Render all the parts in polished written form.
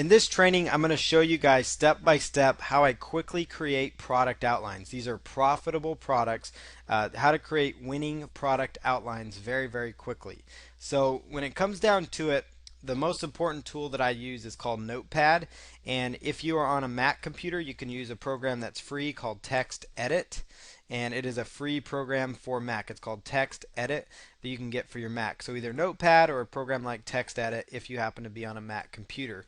In this training, I'm going to show you guys step by step how I quickly create product outlines. These are profitable products, how to create winning product outlines very, very quickly. So when it comes down to it, the most important tool that I use is called Notepad. And if you are on a Mac computer, you can use a program that's free called Text Edit. And it is a free program for Mac. It's called Text Edit that you can get for your Mac. So either Notepad or a program like Text Edit if you happen to be on a Mac computer.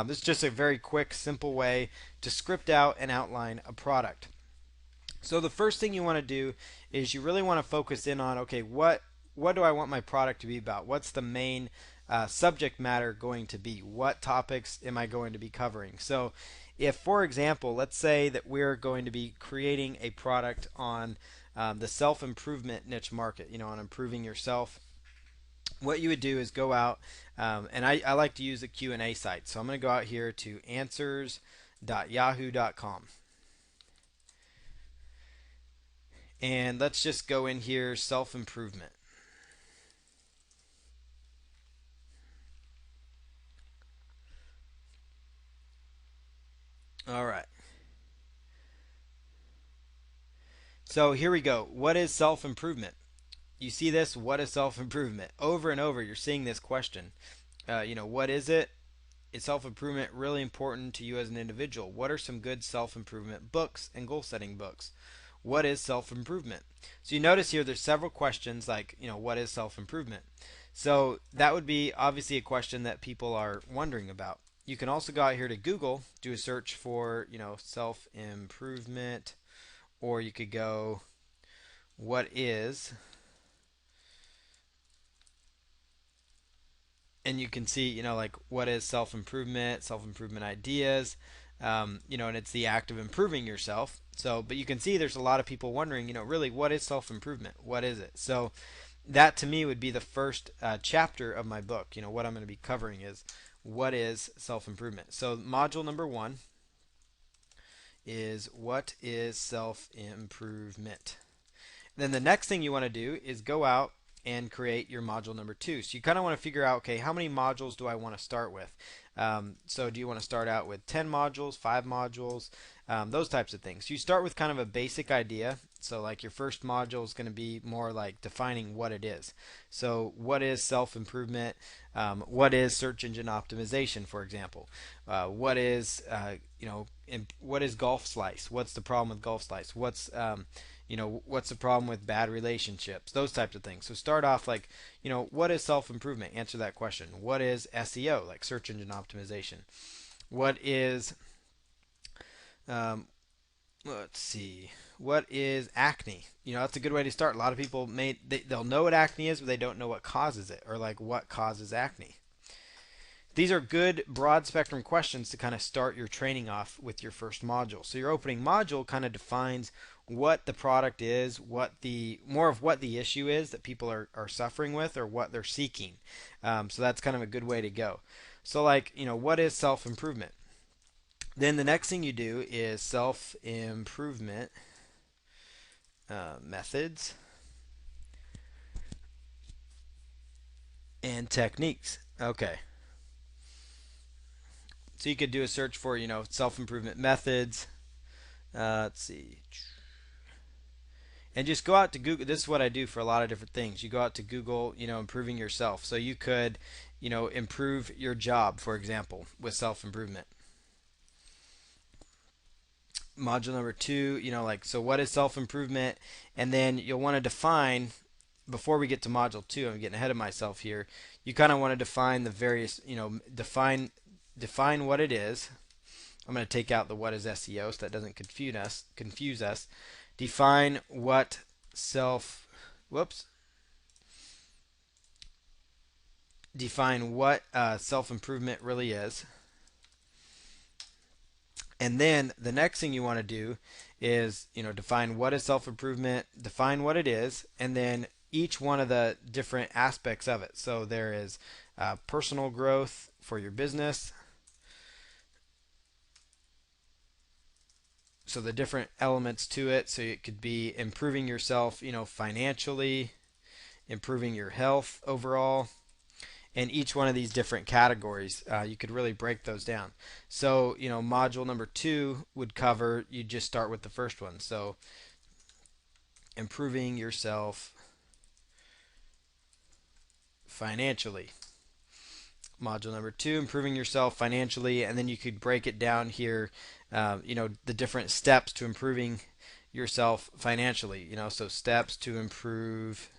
This is just a very quick, simple way to script out and outline a product. So the first thing you want to do is you really want to focus in on, okay, what do I want my product to be about? What's the main subject matter going to be? What topics am I going to be covering? So if, for example, let's say that we're going to be creating a product on the self-improvement niche market, on improving yourself, what you would do is go out, and I like to use a Q&A site. So I'm going to go out here to answers.yahoo.com. And let's just go in here, self-improvement. All right. So here we go. What is self-improvement? You see this? What is self-improvement? Over and over, you're seeing this question. What is it? Is self-improvement really important to you as an individual? What are some good self-improvement books and goal-setting books? What is self-improvement? So you notice here there's several questions like, what is self-improvement? So that would be obviously a question that people are wondering about. You can also go out here to Google, do a search for, self-improvement, or you could go, what is, and you can see, like what is self-improvement, self-improvement ideas, and it's the act of improving yourself. So, but you can see there's a lot of people wondering, really, what is self-improvement? What is it? So that to me would be the first chapter of my book. What I'm going to be covering is what is self-improvement. So module number 1 is what is self-improvement. Then the next thing you want to do is go out and create your module number 2. So you kind of want to figure out, okay, how many modules do I want to start with? So do you want to start out with 10 modules, 5 modules, those types of things. So you start with kind of a basic idea. So like your first module is going to be more like defining what it is. So what is self-improvement? What is search engine optimization, for example? What is what is golf slice? What's the problem with golf slice? What's what's the problem with bad relationships? Those types of things. So start off like, what is self-improvement? Answer that question. What is SEO, like search engine optimization? What is, let's see, what is acne? That's a good way to start. A lot of people they'll know what acne is, but they don't know what causes it, or like what causes acne. These are good broad spectrum questions to kind of start your training off with your first module. So your opening module kind of defines what the product is, more of what the issue is that people are suffering with, or what they're seeking. So that's kind of a good way to go. So like, what is self-improvement? Then the next thing you do is self-improvement methods and techniques. Okay. So you could do a search for, self-improvement methods. Let's see. And just go out to Google. This is what I do for a lot of different things. You go out to Google, improving yourself. So you could, improve your job, for example, with self-improvement. Module number 2, so what is self-improvement? And then you'll want to define, before we get to module 2, I'm getting ahead of myself here. You kind of want to define the various, define what it is. I'm going to take out the what is SEO so that doesn't confuse us. Define what define what self-improvement really is. And then the next thing you want to do is, define what is self-improvement, define what it is, and then each one of the different aspects of it. So there is personal growth for your business. So the different elements to it. So it could be improving yourself, financially, improving your health overall. and each one of these different categories, you could really break those down. So, module number 2 would cover, you just start with the first one. So, improving yourself financially. Module number 2, improving yourself financially, and then you could break it down here, the different steps to improving yourself financially. So steps to improve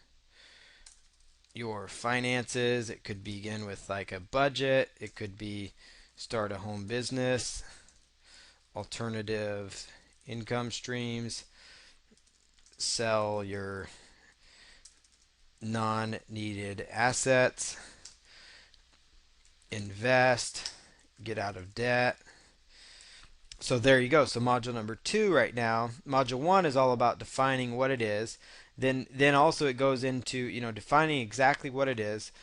your finances. It could begin with like a budget. It could be start a home business, alternative income streams, sell your non-needed assets, invest, get out of debt. So there you go. So module number 2 right now. Module 1 is all about defining what it is. Then also it goes into, defining exactly what it is,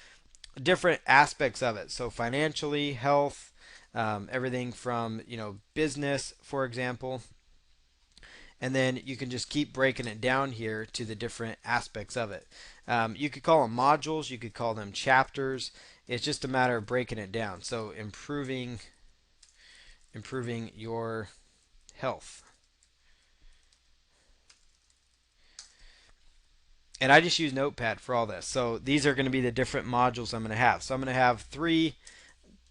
different aspects of it. So financially, health, everything from, business, for example. And then you can just keep breaking it down here to the different aspects of it. You could call them modules, you could call them chapters. It's just a matter of breaking it down. So improving your health. And I just use Notepad for all this. So these are going to be the different modules I'm going to have. So I'm going to have three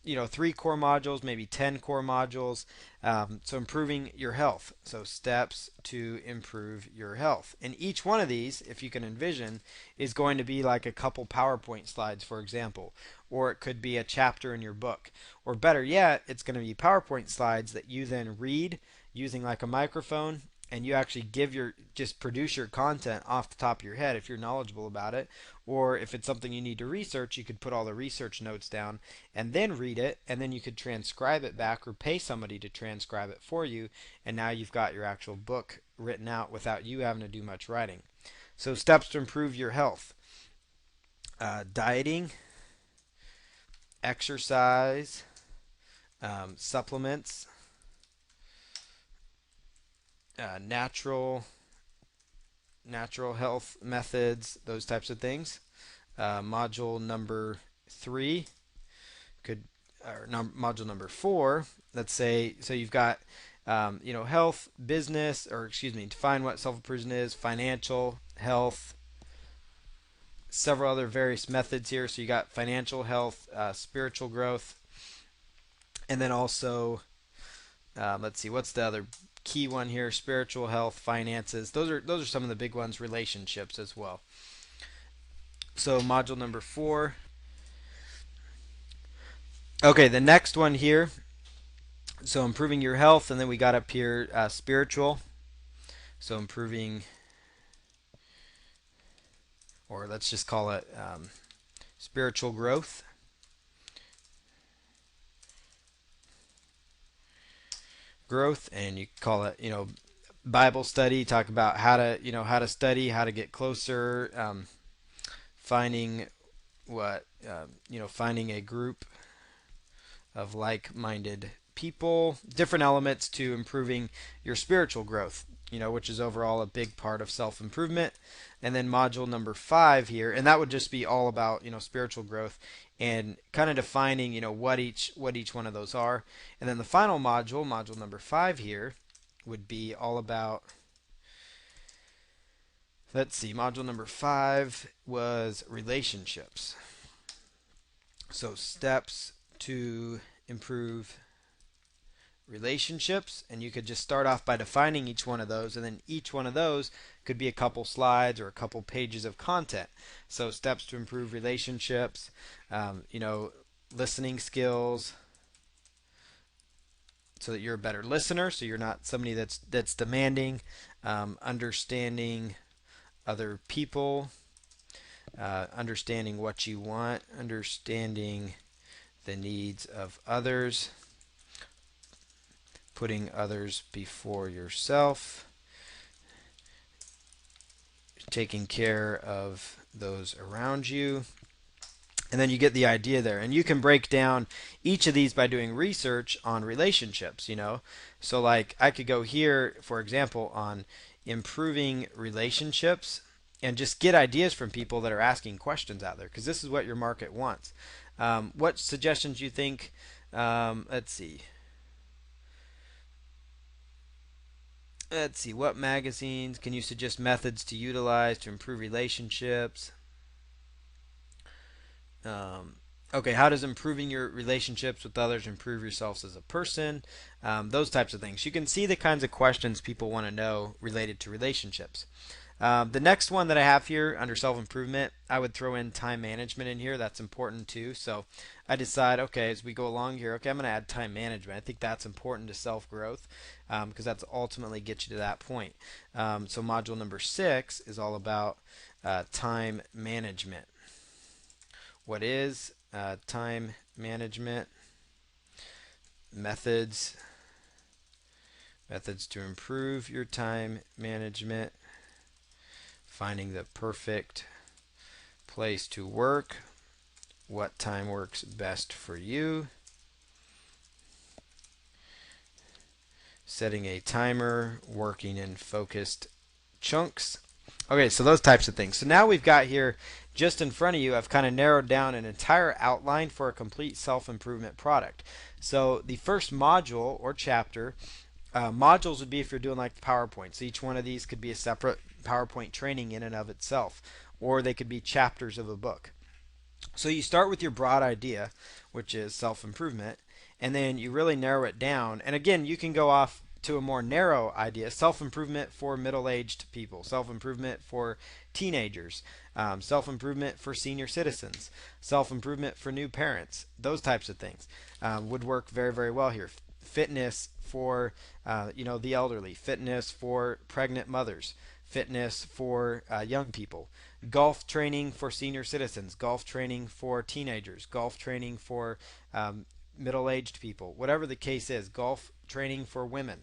core modules, maybe 10 core modules. So improving your health. So steps to improve your health. And each one of these, if you can envision, is going to be like a couple PowerPoint slides, for example. Or it could be a chapter in your book. Or better yet, it's going to be PowerPoint slides that you then read using like a microphone, and you actually just produce your content off the top of your head if you're knowledgeable about it. Or if it's something you need to research, you could put all the research notes down and then read it, and then you could transcribe it back or pay somebody to transcribe it for you, and now you've got your actual book written out without you having to do much writing. So steps to improve your health. Dieting, exercise, supplements, natural health methods, those types of things. Module number 3 could, or module number 4, let's say, so you've got health, business, or excuse me, define what self-improvement is, financial, health, several other various methods here. So you got financial health, spiritual growth, and then also, let's see, what's the other key one here? Spiritual health, finances. Those are some of the big ones. Relationships as well. So module number 4. Okay, the next one here. So improving your health, and then we got up here spiritual. So improving, or let's just call it spiritual growth. And you call it, Bible study. Talk about how to study, how to get closer, finding finding a group of like-minded people, different elements to improving your spiritual growth, which is overall a big part of self-improvement. And then module number 5 here, and that would just be all about, spiritual growth and kind of defining, what each one of those are. And then the final module number 5 here, would be all about, let's see, module number 5 was relationships. So steps to improve relationships, and you could just start off by defining each one of those, and then each one of those could be a couple slides or a couple pages of content. So steps to improve relationships, listening skills, so that you're a better listener, so you're not somebody that's demanding, understanding other people, understanding what you want, understanding the needs of others, putting others before yourself, taking care of those around you. And then you get the idea there. And you can break down each of these by doing research on relationships, So like I could go here, for example, on improving relationships and just get ideas from people that are asking questions out there, because this is what your market wants. What suggestions do you think? Let's see. Let's see. What magazines can you suggest methods to utilize to improve relationships? Um, okay, how does improving your relationships with others improve yourselves as a person? Those types of things. You can see the kinds of questions people want to know related to relationships. The next one that I have here under self improvement, I would throw in time management in here. That's important too. So I decide, okay, as we go along here, okay, I'm going to add time management. I think that's important to self growth because that's ultimately get you to that point. So module number 6 is all about time management. What is time management? Methods. Methods to improve your time management. Finding the perfect place to work. What time works best for you. Setting a timer. Working in focused chunks. Okay, so those types of things. So now we've got here just in front of you, I've kind of narrowed down an entire outline for a complete self-improvement product. So the first module or chapter, modules would be if you're doing like PowerPoint. So each one of these could be a separate PowerPoint training in and of itself, or they could be chapters of a book. So you start with your broad idea, which is self-improvement, and then you really narrow it down. And again, you can go off to a more narrow idea, self-improvement for middle-aged people, self-improvement for teenagers, self-improvement for senior citizens, self-improvement for new parents. Those types of things would work very, very well here. Fitness for the elderly, fitness for pregnant mothers, fitness for young people, golf training for senior citizens, golf training for teenagers, golf training for middle-aged people, whatever the case is, golf training for women.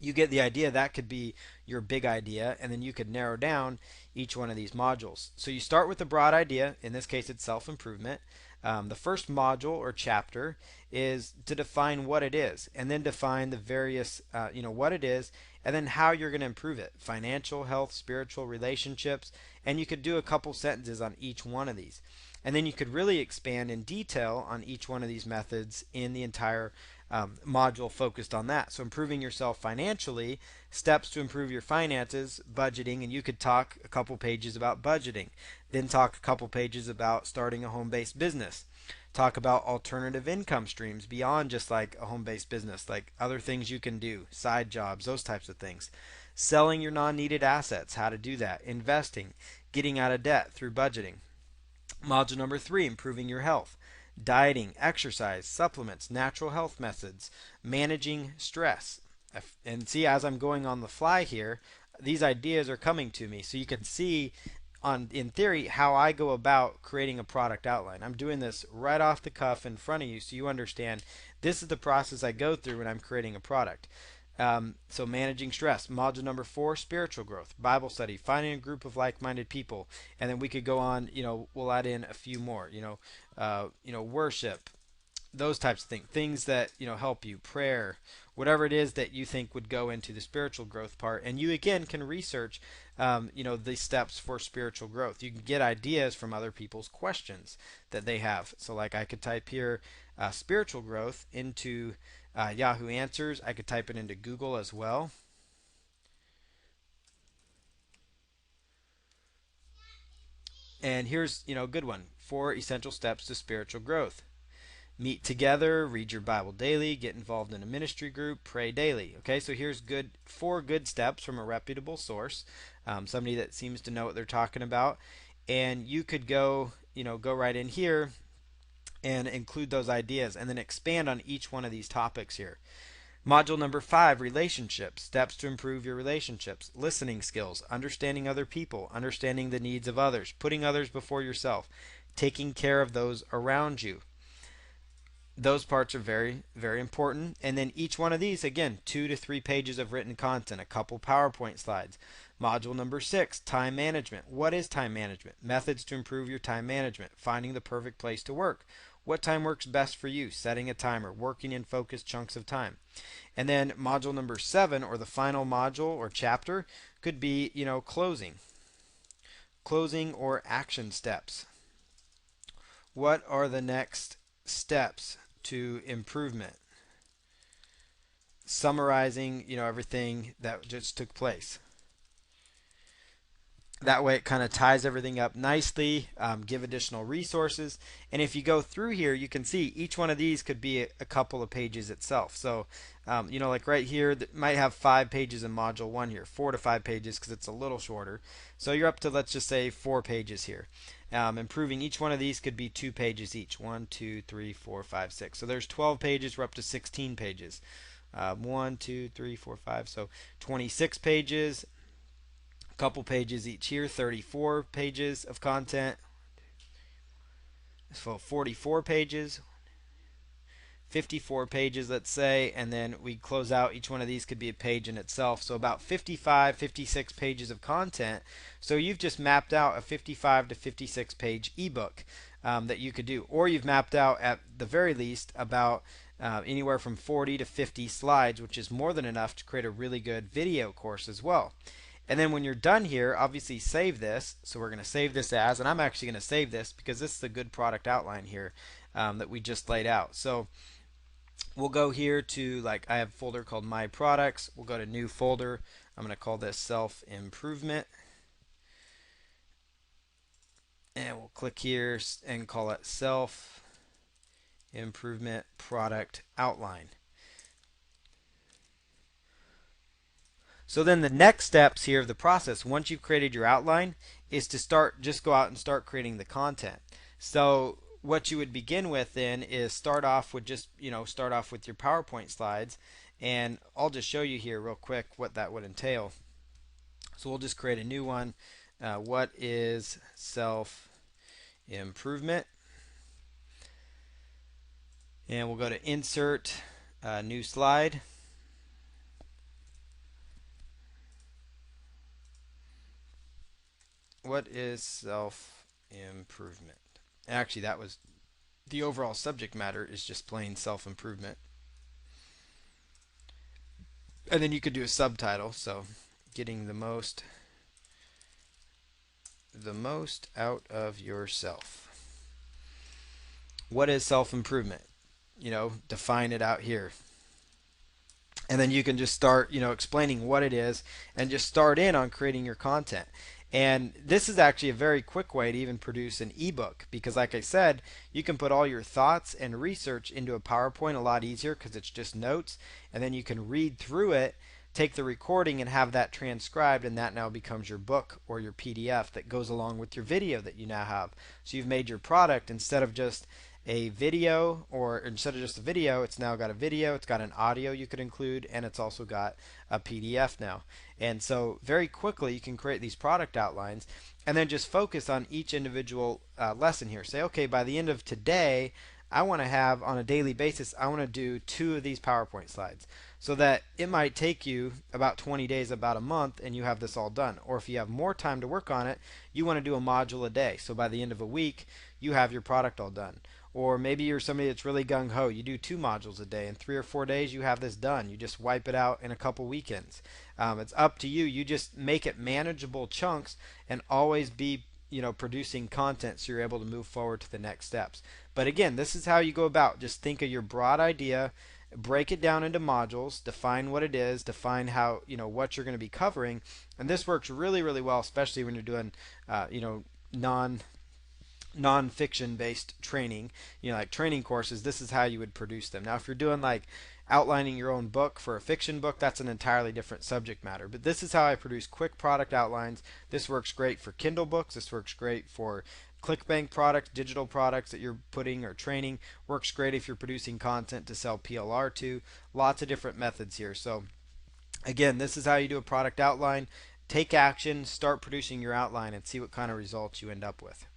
You get the idea. That could be your big idea, and then you could narrow down each one of these modules. So you start with the broad idea. In this case, it's self-improvement. The first module or chapter is to define what it is, and then define the various, what it is, and then how you're going to improve it. Financial, health, spiritual, relationships, and you could do a couple sentences on each one of these. And then you could really expand in detail on each one of these methods in the entire module focused on that. So improving yourself financially, steps to improve your finances, budgeting, and you could talk a couple pages about budgeting. Then talk a couple pages about starting a home-based business. Talk about alternative income streams beyond just like a home-based business, like other things you can do, side jobs, those types of things. Selling your non-needed assets, how to do that. Investing, getting out of debt through budgeting. Module number 3, improving your health. Dieting, exercise, supplements, natural health methods, managing stress. And see, as I'm going on the fly here, these ideas are coming to me. So you can see in theory how I go about creating a product outline. I'm doing this right off the cuff in front of you so you understand this is the process I go through when I'm creating a product. So managing stress. Module number 4, spiritual growth, Bible study, finding a group of like-minded people, and then we could go on. We'll add in a few more. Worship, those types of things. Things that help you, prayer, whatever it is that you think would go into the spiritual growth part. And you again can research, the steps for spiritual growth. You can get ideas from other people's questions that they have. So like I could type here spiritual growth into Yahoo Answers. I could type it into Google as well. And here's a good one: 4 essential steps to spiritual growth. Meet together, read your Bible daily, get involved in a ministry group, pray daily. Okay, so here's 4 good steps from a reputable source, somebody that seems to know what they're talking about, and you could go right in here and include those ideas, and then expand on each one of these topics here. Module number 5, relationships, steps to improve your relationships, listening skills, understanding other people, understanding the needs of others, putting others before yourself, taking care of those around you. Those parts are very, very important. And then each one of these, again, 2 to 3 pages of written content, a couple PowerPoint slides. Module number 6, time management. What is time management? Methods to improve your time management. Finding the perfect place to work. What time works best for you? Setting a timer. Working in focused chunks of time. And then module number 7, or the final module or chapter, could be, closing. Closing or action steps. What are the next steps to improvement? Summarizing, everything that just took place. That way it kind of ties everything up nicely, give additional resources. And if you go through here, you can see each one of these could be a couple of pages itself. So, like right here, that might have 5 pages in module 1 here, 4 to 5 pages because it's a little shorter. So you're up to, let's just say, 4 pages here. Improving each one of these could be 2 pages each. 1, 2, 3, 4, 5, 6. So there's 12 pages. We're up to 16 pages. 1, 2, 3, 4, 5. So 26 pages, couple pages each here, 34 pages of content, so 44 pages, 54 pages, let's say, and then we close out. Each one of these could be a page in itself, so about 55, 56 pages of content. So you've just mapped out a 55 to 56 page ebook that you could do, or you've mapped out at the very least about anywhere from 40 to 50 slides, which is more than enough to create a really good video course as well. And then when you're done here, obviously save this. So we're going to save this as, and I'm actually going to save this because this is a good product outline here that we just laid out. So we'll go here to, like, I have a folder called My Products. We'll go to New Folder. I'm going to call this Self Improvement. And we'll click here and call it Self Improvement Product Outline. So then the next steps here of the process, once you've created your outline, is to just go out and start creating the content. So what you would begin with then is start off with your PowerPoint slides, and I'll just show you here real quick what that would entail. So we'll just create a new one. What is self-improvement? And we'll go to Insert, New Slide. What is self-improvement? Actually, that was the overall subject matter, is just plain self-improvement. And then you could do a subtitle, so getting the most out of yourself. What is self-improvement? Define it out here. And then you can just start, explaining what it is and just start in on creating your content. And this is actually a very quick way to even produce an ebook because, like I said, you can put all your thoughts and research into a PowerPoint a lot easier because it's just notes, and then you can read through it, take the recording, and have that transcribed, and that now becomes your book or your PDF that goes along with your video that you now have. So you've made your product, instead of just a video, or instead of just a video, it's now got a video, it's got an audio you could include, and it's also got a PDF now. And so very quickly you can create these product outlines and then just focus on each individual lesson here. Say, okay, by the end of today, I want to have, on a daily basis, I want to do 2 of these PowerPoint slides, so that it might take you about 20 days, about a month, and you have this all done. Or if you have more time to work on it, you want to do a module a day. So by the end of a week, you have your product all done. Or maybe you're somebody that's really gung-ho. You do 2 modules a day. In 3 or 4 days, you have this done. You just wipe it out in a couple weekends. It's up to you. You just make it manageable chunks and always be producing content so you're able to move forward to the next steps. But again, this is how you go about. Just think of your broad idea, break it down into modules, define what it is, define how, what you're going to be covering. And this works really, really well, especially when you're doing, non-fiction based training, like training courses. This is how you would produce them. Now if you're doing like outlining your own book for a fiction book, that's an entirely different subject matter. But this is how I produce quick product outlines. This works great for Kindle books. This works great for ClickBank products, digital products that you're putting or training. Works great if you're producing content to sell PLR to. Lots of different methods here. So again, this is how you do a product outline. Take action, start producing your outline, and see what kind of results you end up with.